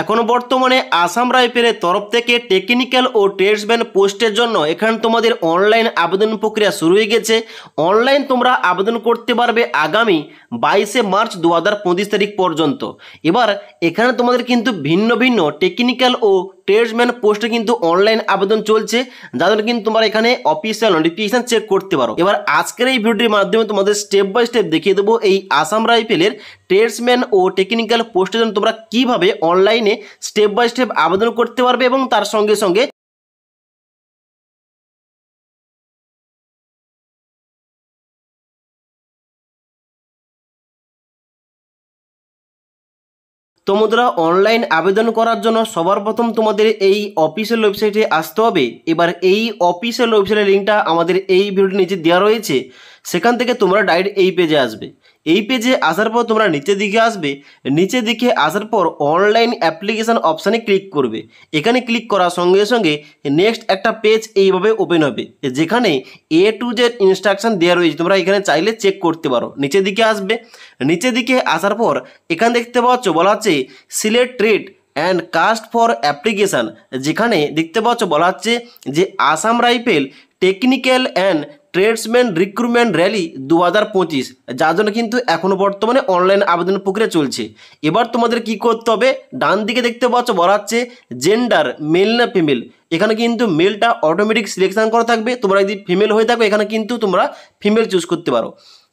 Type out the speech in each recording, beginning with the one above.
এখন বর্তমানে আসাম রাইফেলের তরফ থেকে টেকনিক্যাল ও ট্রেডসম্যান পোস্টের জন্য এখানে তোমাদের অনলাইন আবেদন প্রক্রিয়া শুরু হয়ে গেছে। অনলাইন তোমরা আবেদন করতে পারবে আগামী 22শে মার্চ 2025 তারিখ পর্যন্ত। এবার এখানে তোমাদের কিন্তু ভিন্ন ভিন্ন টেকনিক্যাল ও ট্রেডসম্যান পোস্টে কিন্তু অনলাইন আবেদন চলছে, যাদের কিন্তু তোমরা এখানে অফিসিয়াল নোটিফিকেশন চেক করতে পারো। এবার আজকের এই ভিডিওটির মাধ্যমে তোমাদের স্টেপ বাই স্টেপ দেখিয়ে দেবো এই আসাম রাইফেলের ট্রেডসম্যান ও টেকনিক্যাল পোস্টের জন্য তোমরা কিভাবে অনলাইনে স্টেপ বাই স্টেপ আবেদন করতে পারবে এবং তার সঙ্গে সঙ্গে তোমরা অনলাইন আবেদন করার জন্য সবার প্রথম তোমাদের এই অফিসিয়াল ওয়েবসাইটে আসতে হবে। এবার এই অফিসিয়াল ওয়েবসাইটের লিঙ্কটা আমাদের এই ভিডিওর নিচে দেওয়া রয়েছে, সেখান থেকে তোমরা ডাইরেক্ট এই পেজে আসবে। এই পেজে আসার পর তোমরা নিচের দিকে আসবে, নিচের দিকে আসার পর অনলাইন অ্যাপ্লিকেশান অপশানে ক্লিক করবে। এখানে ক্লিক করার সঙ্গে সঙ্গে নেক্সট একটা পেজ এইভাবে ওপেন হবে, যেখানে A to Z ইনস্ট্রাকশান দেওয়া রয়েছে, তোমরা এখানে চাইলে চেক করতে পারো। নিচের দিকে আসবে, নিচের দিকে আসার পর এখানে দেখতে পাচ্ছ বলা হচ্ছে select trade and caste for application, যেখানে দেখতে পাচ্ছ বলা হচ্ছে যে Assam rifle technical and tradesman recruitment rally 2025, যার জন্য কিন্তু এখনও বর্তমানে অনলাইন আবেদন প্রক্রিয়া চলছে। এবার তোমাদের কি করতে হবে, ডান দিকে দেখতে পাচ্ছ বলা হচ্ছে জেন্ডার মেল না ফিমেল, এখানে কিন্তু মেলটা অটোমেটিক সিলেকশন করা থাকবে। তোমরা যদি ফিমেল হয়ে থাকো এখানে কিন্তু তোমরা ফিমেল চুজ করতে পারো।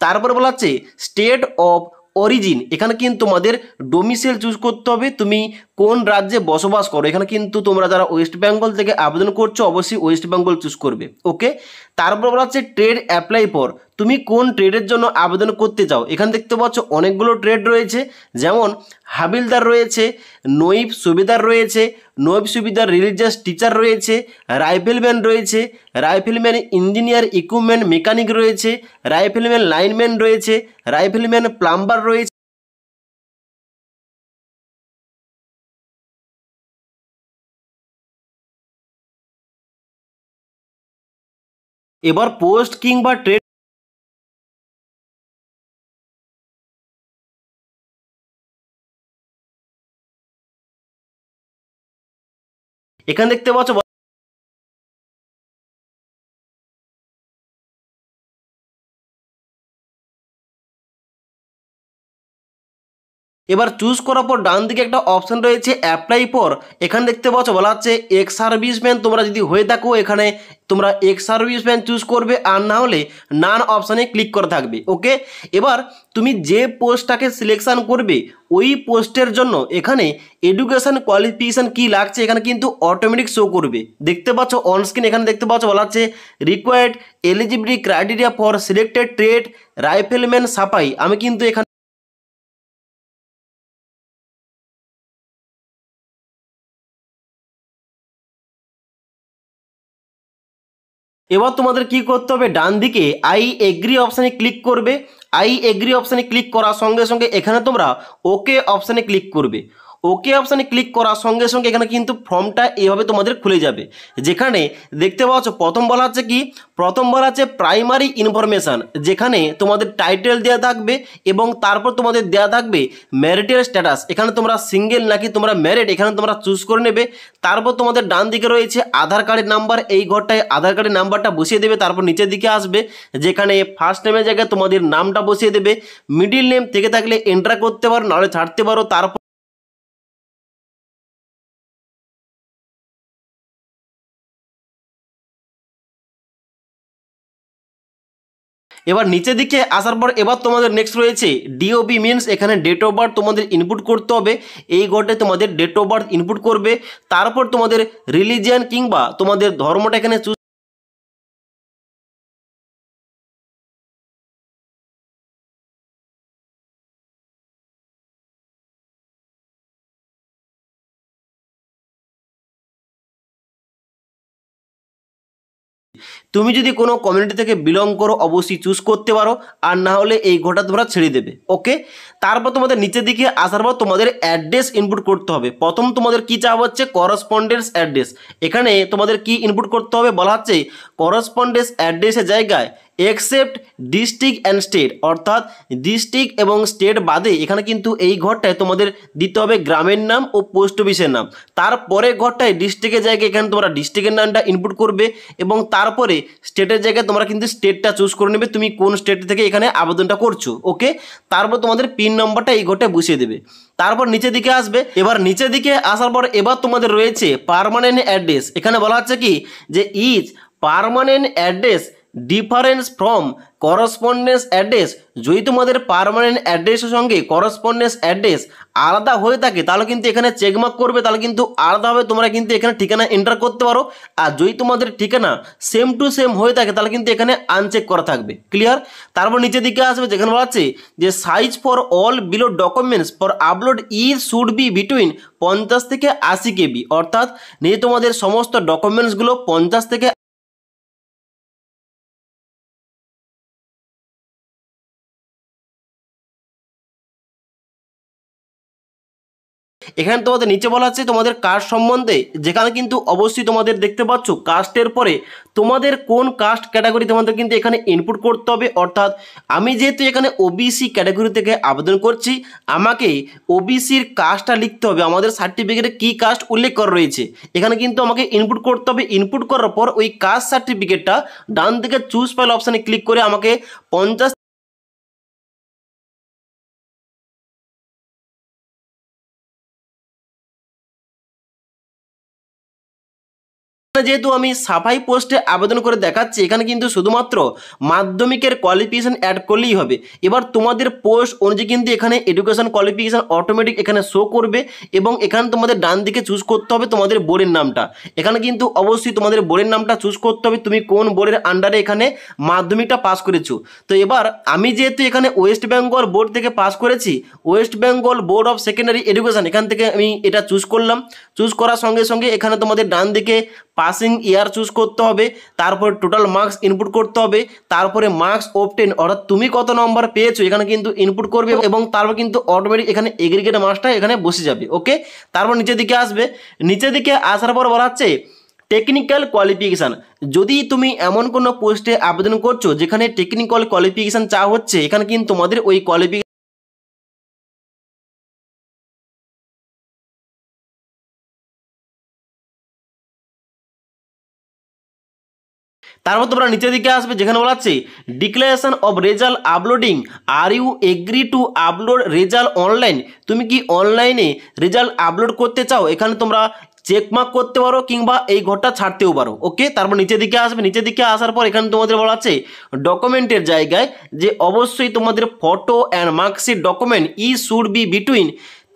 তারপর বলা হচ্ছে স্টেট অফ অরিজিন, এখানে কিন্তু তোমাদের ডোমিসাইল চুজ করতে হবে, তুমি কোন রাজ্যে বসবাস করো। এখানে কিন্তু তোমরা যারা ওয়েস্ট বেঙ্গল থেকে আবেদন করছো অবশ্যই ওয়েস্ট বেঙ্গল চুজ করবে। ওকে, তারপর বলা হচ্ছে ট্রেড অ্যাপ্লাই ফর, তুমি কোন ট্রেডের জন্য আবেদন করতে চাও। এখানে দেখতে পাচ্ছ অনেকগুলো ট্রেড রয়েছে, যেমন হাবিলদার রয়েছে, নৈব সুবেদার রয়েছে, নৈব সুবেদার রিলিজিয়াস টিচার রয়েছে, রাইফেলম্যান রয়েছে, রাইফেলম্যান ইঞ্জিনিয়ার ইকুইপমেন্ট মেকানিক রয়েছে, রাইফেলম্যান লাইনম্যান রয়েছে, রাইফেলম্যান প্লাম্বার রয়েছে। এবার পোস্ট কিংবা ট্রেড এখানে দেখতে পাচ্ছ এবার চুজ করার পর ডান দিকে একটা অপশন রয়েছে অ্যাপ্লাই ফর, এখানে দেখতে পাচ্ছ বলা হচ্ছে এক্স সার্ভিসম্যান, তোমরা যদি হয়ে থাকো এখানে তোমরা এক্স সার্ভিসম্যান চুজ করবে, আর না হলে নান অপশানে ক্লিক করা থাকবে। ওকে, এবার তুমি যে পোস্টটাকে সিলেকশন করবে ওই পোস্টের জন্য এখানে এডুকেশন কোয়ালিফিকেশান কি লাগছে এখানে কিন্তু অটোমেটিক শো করবে। দেখতে পাচ্ছ অনস্ক্রিন, এখানে দেখতে পাচ্ছ বলা হচ্ছে required eligibility criteria for selected trade rifleman sepoy. আমি কিন্তু এখানে এবার তোমাদের কি করতে হবে, ডান দিকে আই এগ্রি অপশানে ক্লিক করবে। আই এগ্রি অপশানে ক্লিক করার সঙ্গে সঙ্গে এখানে তোমরা ওকে অপশানে ক্লিক করবে। ওকে অপশানে ক্লিক করার সঙ্গে সঙ্গে এখানে কিন্তু ফর্মটা এভাবে তোমাদের খুলে যাবে, যেখানে দেখতে পাচ্ছ প্রথম বলা হচ্ছে কি, প্রথম বলা হচ্ছে প্রাইমারি ইনফরমেশান, যেখানে তোমাদের টাইটেল দেওয়া থাকবে এবং তারপর তোমাদের দেওয়া থাকবে ম্যারিটাল স্ট্যাটাস, এখানে তোমরা সিঙ্গেল নাকি তোমরা ম্যারিড এখানে তোমরা চুজ করে নেবে। তারপর তোমাদের ডান দিকে রয়েছে আধার কার্ডের নাম্বার, এই ঘরটায় আধার কার্ডের নাম্বারটা বসিয়ে দেবে। তারপর নিচের দিকে আসবে, যেখানে ফার্স্ট নেমের জায়গায় তোমাদের নামটা বসিয়ে দেবে, মিডিল নেম থেকে থাকলে এন্টার করতে পারো, নাহলে ছাড়তে পারো। তারপর এবার নিচের দিকে আসার পর এবার তোমাদের নেক্সট রয়েছে ডিওবি মিনস, এখানে ডেট অফ বার্থ তোমাদের ইনপুট করতে হবে। এই ঘরটায় তোমাদের ডেট অফ বার্থ ইনপুট করবে। তারপর তোমাদের রিলিজিয়ান কিংবা তোমাদের ধর্মটা এখানে চুজ। তুমি যদি কোনো কমিউনিটি থেকে বিলং করো অবশ্যই চুজ করতে পারো, আর না হলে এই ঘরটা তোমরা ছেড়ে দেবে। ওকে, তারপর তোমাদের নিচের দিকে আসার পর তোমাদের অ্যাড্রেস ইনপুট করতে হবে। প্রথম তোমাদের কি চাওয়া হচ্ছে করসপন্ডেন্স অ্যাড্রেস, এখানে তোমাদের কি ইনপুট করতে হবে বলা হচ্ছে করসপন্ডেন্স অ্যাড্রেসের জায়গায় এক্সেপ্ট ডিস্ট্রিক্ট অ্যান্ড স্টেট, অর্থাৎ ডিস্ট্রিক্ট এবং স্টেট বাদে এখানে কিন্তু এই ঘরটায় তোমাদের দিতে হবে গ্রামের নাম ও পোস্ট অফিসের নাম। তারপরে ঘরটায় ডিস্ট্রিক্টের জায়গায় এখানে তোমরা ডিস্ট্রিক্টের নামটা ইনপুট করবে এবং তারপরে স্টেটের জায়গায় তোমরা কিন্তু স্টেটটা চুজ করে নেবে, তুমি কোন স্টেট থেকে এখানে আবেদনটা করছো। ওকে, তারপর তোমাদের পিন নম্বরটা এই ঘরটায় বসিয়ে দেবে। তারপর নিচের দিকে আসবে। এবার নিচের দিকে আসার পর এবার তোমাদের রয়েছে পার্মানেন্ট অ্যাড্রেস। এখানে বলা হচ্ছে কি যে is permanent address difference from correspondence address. যদি তোমাদের পার্মানেন্ট অ্যাড্রেসের সঙ্গে করসপন্ডেন্স অ্যাড্রেস আলাদা হয়ে থাকে তাহলে কিন্তু এখানে চেকমার্ক করবে, তাহলে কিন্তু আলাদাভাবে তোমরা কিন্তু এখানে ঠিকানা এন্টার করতে পারো। আর যদি তোমাদের ঠিকানা সেম টু সেম হয়ে থাকে তাহলে কিন্তু এখানে আনচেক করা থাকবে। ক্লিয়ার? তারপর নিচের দিকে আসবে, যেখানে বলা আছে যে size for all below documents for upload is should be between 50 থেকে 80 কেবি, অর্থাৎ নিয়ে তোমাদের সমস্ত ডকুমেন্টসগুলো 50 থেকে এখানে তোমাদের নিচে বলা আছে তোমাদের কাস্ট সম্বন্ধে, যেখানে কিন্তু অবশ্যই তোমাদের দেখতে পাচ্ছ কাস্টের পরে তোমাদের কোন কাস্ট ক্যাটাগরি তোমাদের কিন্তু এখানে ইনপুট করতে হবে। অর্থাৎ আমি যেহেতু এখানে ওবিসি ক্যাটাগরি থেকে আবেদন করছি, আমাকে ওবিসির কাস্টটা লিখতে হবে, আমাদের সার্টিফিকেটে কী কাস্ট উল্লেখ করা রয়েছে এখানে কিন্তু আমাকে ইনপুট করতে হবে। ইনপুট করার পর ওই কাস্ট সার্টিফিকেটটা ডান দিকে চুজ ফাইল অপশানে ক্লিক করে আমাকে 50 যেহেতু আমি সাফাই পোস্টে আবেদন করে দেখাচ্ছি, এখানে কিন্তু শুধুমাত্র মাধ্যমিকের কোয়ালিফিকেশন অ্যাড করলেই হবে। এবার তোমাদের পোস্ট অনুযায়ী কিন্তু এখানে এডুকেশন কোয়ালিফিকেশন অটোমেটিক এখানে শো করবে এবং এখানে তোমাদের ডান দিকে চুজ করতে হবে তোমাদের বোর্ডের নামটা। এখানে কিন্তু অবশ্যই তোমাদের বোর্ডের নামটা চুজ করতে হবে, তুমি কোন বোর্ডের আন্ডারে এখানে মাধ্যমিকটা পাস করেছো। তো এবার আমি যেহেতু এখানে ওয়েস্ট বেঙ্গল বোর্ড থেকে পাস করেছি, West Bengal board of secondary education, এখান থেকে আমি এটা চুজ করলাম। চুজ করার সঙ্গে সঙ্গে এখানে তোমাদের ডান দিকে পাসিং ইয়ার চুজ করতে হবে, তারপর টোটাল মার্কস ইনপুট করতে হবে, তারপরে মার্কস অবটেন অর্থাৎ তুমি কত নম্বর পেয়েছো এখানে কিন্তু ইনপুট করবে এবং তারপর কিন্তু অটোমেটিক এখানে এগ্রিগেট মার্কসটা এখানে বসে যাবে। ওকে, তারপর নিচের দিকে আসবে। নিচের দিকে আসার পর বলা হচ্ছে টেকনিক্যাল কোয়ালিফিকেশান। যদি তুমি এমন কোনো পোস্টে আবেদন করছো যেখানে টেকনিক্যাল কোয়ালিফিকেশান চাওয়া হচ্ছে, এখানে কিন্তু তোমাদের ওই কোয়ালিফিকেশন তারপর তোমরা নিচের দিকে আসবে, যেখানে বলা আছে declaration of result uploading, are you agree to upload result online. তুমি কি অনলাইনে রেজাল্ট আপলোড করতে চাও? এখানে তোমরা চেকমার্ক করতে পারো কিংবা এই ঘরটা ছাড়তেও পারো। ওকে, তারপর নিচের দিকে আসবে। নিচের দিকে আসার পর এখানে তোমাদের বলা আছে ডকুমেন্টের জায়গায় যে অবশ্যই তোমাদের photo and marksheet document E should be between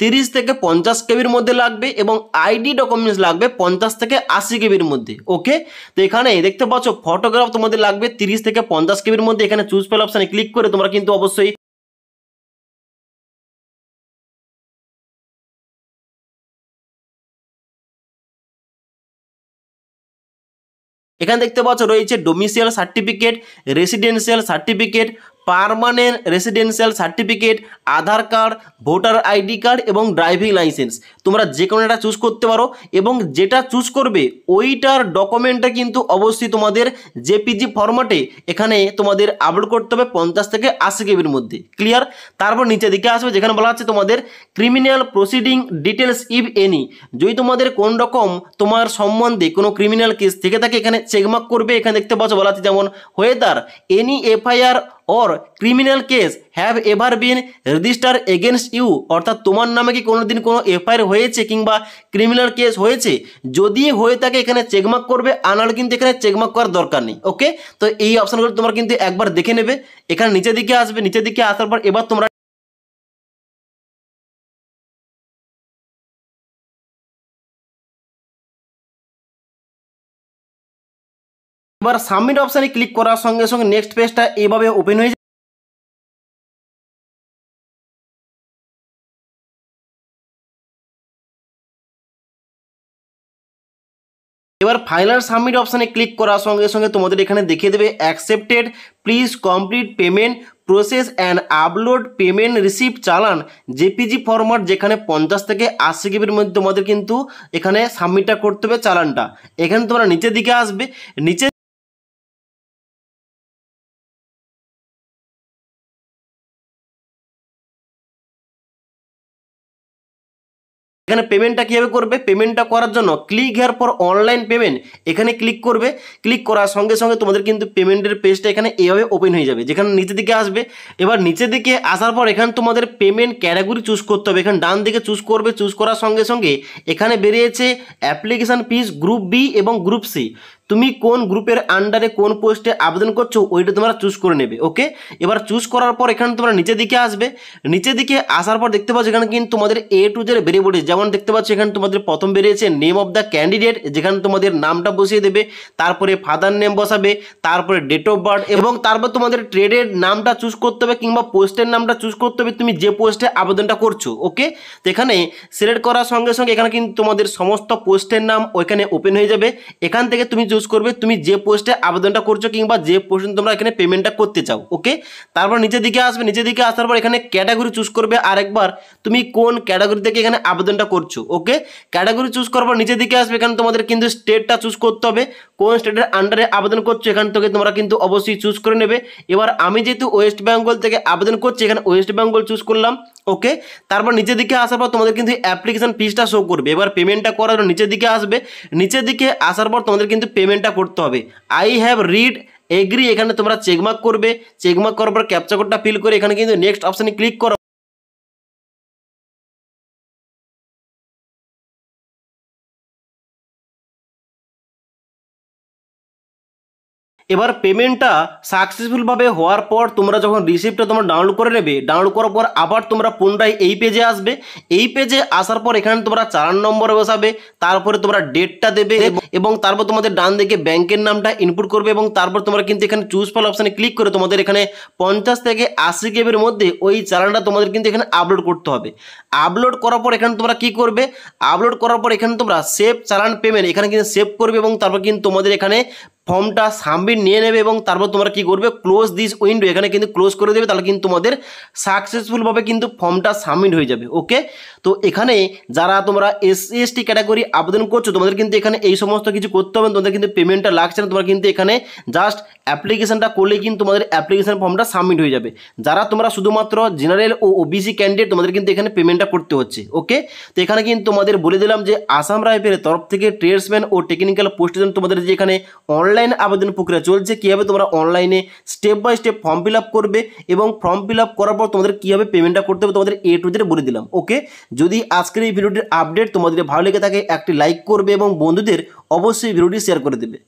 30 থেকে 50 কেবির মধ্যে লাগবে এবং আইডি ডকুমেন্টস লাগবে 50 থেকে 80 কেবির মধ্যে। ওকে, তো এখানে দেখতে পাচ্ছ ফটোগ্রাফ তোমাদের লাগবে 30 থেকে 50 কেবির মধ্যে। এখানে চুজ ফাইল অপশানে ক্লিক করে তোমরা কিন্তু অবশ্যই এখানে দেখতে পাচ্ছ রয়েছে domicile certificate, residential certificate, permanent residential certificate, Aadhaar card, voter ID card এবং ড্রাইভিং লাইসেন্স। তোমরা যে কোনো একটা চুজ করতে পারো এবং যেটা চুজ করবে ওইটার ডকুমেন্টটা কিন্তু অবশ্যই তোমাদের জেপিজি ফরম্যাটে এখানে তোমাদের আপলোড করতে হবে 50 থেকে 80 কেবির মধ্যে। ক্লিয়ার? তারপর নিচের দিকে আসবে, যেখানে বলা আছে তোমাদের criminal proceeding details if any. যদি তোমাদের কোন রকম তোমার সম্বন্ধে কোনো ক্রিমিনাল কেস থেকে থাকে এখানে চেকমার্ক করবে। এখানে দেখতে পাচ্ছ বলা আছে যেমন whether any FIR or criminal case have ever been registered against you, অর্থাৎ তোমার নামে কি কোনোদিন কোনো এফআইআর হয়েছে কিংবা ক্রিমিনাল কেস হয়েছে। যদি হয়ে থাকে এখানে চেকমার্ক করবে, আনালে কিন্তু এখানে চেকমার্ক করার দরকার নেই। ওকে, তো এই অপশানগুলো তোমরা কিন্তু একবার দেখে নেবে। এখানে নিচের দিকে আসবে। নিচের দিকে আসার পর এবার তোমরা এবার সাবমিট অপশানে ক্লিক করার সঙ্গে সঙ্গে নেক্সট পেজটা এইভাবে ওপেন হয়ে যায়। এবার ফাইনাল সাবমিট অপশানে ক্লিক করার সঙ্গে সঙ্গে তোমাদের এখানে দেখিয়ে দেবে accepted, please complete payment process and upload payment receipt চালান জেপিজি ফরম্যাট, যেখানে 50 থেকে 80 কেবির মধ্যে তোমাদের কিন্তু এখানে সাবমিটটা করতে হবে চালানটা। এখানে তোমরা নিচের দিকে আসবে। নিচে এখানে পেমেন্টটা কীভাবে করবে, পেমেন্টটা করার জন্য click here for online payment এখানে ক্লিক করবে। ক্লিক করার সঙ্গে সঙ্গে তোমাদের কিন্তু পেমেন্টের পেজটা এখানে এইভাবে ওপেন হয়ে যাবে, যেখানে নিচের দিকে আসবে। এবার নিচের দিকে আসার পর এখানে তোমাদের পেমেন্ট ক্যাটাগরি চুজ করতে হবে। এখানে ডান দিকে চুজ করবে, চুজ করার সঙ্গে সঙ্গে এখানে বেরিয়েছে অ্যাপ্লিকেশান ফিস গ্রুপ বি এবং গ্রুপ সি। তুমি কোন গ্রুপের আন্ডারে কোন পোস্টে আবেদন করছো ওইটা তোমরা চুজ করে নেবে। ওকে, এবার চুজ করার পর এখানে তোমরা নিচের দিকে আসবে। নিচের দিকে আসার পর দেখতে পাচ্ছ এখানে কিন্তু তোমাদের এ টু জেড ভেরিয়েবল, যেমন দেখতে পাচ্ছ এখানে তোমাদের প্রথম বেরিয়েছে নেম অফ দ্য ক্যান্ডিডেট, যেখানে তোমাদের নামটা বসিয়ে দেবে, তারপরে ফাদার নেম বসাবে, তারপরে ডেট অফ বার্থ, এবং তারপর তোমাদের ট্রেডের নামটা চুজ করতে হবে কিংবা পোস্টের নামটা চুজ করতে হবে তুমি যে পোস্টে আবেদনটা করছো। ওকে, তো এখানে সিলেক্ট করার সঙ্গে সঙ্গে এখানে কিন্তু তোমাদের সমস্ত পোস্টের নাম ওইখানে ওপেন হয়ে যাবে। এখান থেকে তুমি চুজ করবে তুমি যে পোস্টে আবেদনটা করছো কিংবা যে পোস্টে তোমরা এখানে পেমেন্টটা করতে চাও। ওকে, তারপর নিচের দিকে আসবে, নিচের দিকে আসার পর এখানে ক্যাটাগরি চুজ করবে আরেকবার তুমি কোন ক্যাটাগরি থেকে এখানে আবেদনটা করছো। ওকে, ক্যাটাগরি চুজ করার পর নিচের দিকে আসবে, এখানে তোমাদের কিন্তু স্টেটটা চুজ করতে হবে, কোন স্টেটের আন্ডারে আবেদন করছো এখান থেকে তোমরা কিন্তু অবশ্যই চুজ করে নেবে। এবার আমি যেহেতু ওয়েস্ট বেঙ্গল থেকে আবেদন করছি এখানে ওয়েস্ট বেঙ্গল চুজ করলাম। ওকে, তারপর নিচের দিকে আসার পর তোমাদের কিন্তু অ্যাপ্লিকেশন ফিসটা শো করবে। এবার পেমেন্টটা করার জন্য নিচের দিকে আসবে, নিচের দিকে আসার পর তোমাদের কিন্তু পেমেন্টটা করতে হবে। আই হ্যাভ রিড এগ্রি এখানে তোমরা চেকমার্ক করবে, চেকমার্ক করার পর ক্যাপচা কোডটা ফিল করে এখানে কিন্তু নেক্সট অপশানে ক্লিক করো। এবার পেমেন্টটা সাকসেসফুলভাবে হওয়ার পর তোমরা যখন রিসিপ্টটা তোমরা ডাউনলোড করে নেবে, ডাউনলোড করার পর আবার তোমরা পুনরায় এই পেজে আসবে। এই পেজে আসার পর এখানে তোমরা 4 নম্বরে বসাবে, তারপরে তোমরা ডেটটা দেবে এবং তারপর তোমাদের ডান দিকে ব্যাংকের নামটা ইনপুট করবে এবং তারপর তোমরা কিন্তু এখানে চুজ ফাইল অপশানে ক্লিক করে তোমাদের এখানে 50 থেকে 80 কেবির মধ্যে ওই চালানটা তোমাদের কিন্তু এখানে আপলোড করতে হবে। আপলোড করার পর এখানে তোমরা কি করবে, আপলোড করার পর এখানে তোমরা সেভ চালান পেমেন্ট এখানে কিন্তু সেভ করবে এবং তারপর কিন্তু তোমাদের এখানে ফর্মটা সাবমিট নিয়ে নেবে এবং তারপর তোমরা কি করবে, ক্লোজ দিস উইন্ডো এখানে কিন্তু ক্লোজ করে দেবে, তাহলে কিন্তু তোমাদের সাকসেসফুলভাবে কিন্তু ফর্মটা সাবমিট হয়ে যাবে। ওকে, তো এখানে যারা তোমরা SC ST ক্যাটাগরি আবেদন করছো তোমাদের কিন্তু এখানে এই সমস্ত কিছু করতে হবে, তোমাদের কিন্তু পেমেন্টটা লাগছে না, তোমরা কিন্তু এখানে জাস্ট অ্যাপ্লিকেশনটা করলেই কিন্তু তোমাদের অ্যাপ্লিকেশন ফর্মটা সাবমিট হয়ে যাবে। যারা তোমরা শুধুমাত্র জেনারেল ও OBC ক্যান্ডিডেট তোমাদের কিন্তু এখানে পেমেন্টটা করতে হচ্ছে। ওকে, তো এখানে কিন্তু তোমাদের বলে দিলাম যে আসাম রাইফেলের তরফ থেকে ট্রেডসম্যান ও টেকনিক্যাল পোস্টের জন্য তোমাদের যে এখানে অনলাইন আবেদন প্রক্রিয়া চলছে, কীভাবে তোমরা অনলাইনে step by step form fill up করবে এবং ফর্ম ফিল আপ করার পর তোমাদের কীভাবে পেমেন্টটা করতে হবে তোমাদের A to Z বলে দিলাম। ওকে, যদি আজকের এই ভিডিওটির আপডেট তোমাদের ভালো লেগে থাকে একটি লাইক করবে এবং বন্ধুদের অবশ্যই ভিডিওটি শেয়ার করে দেবে।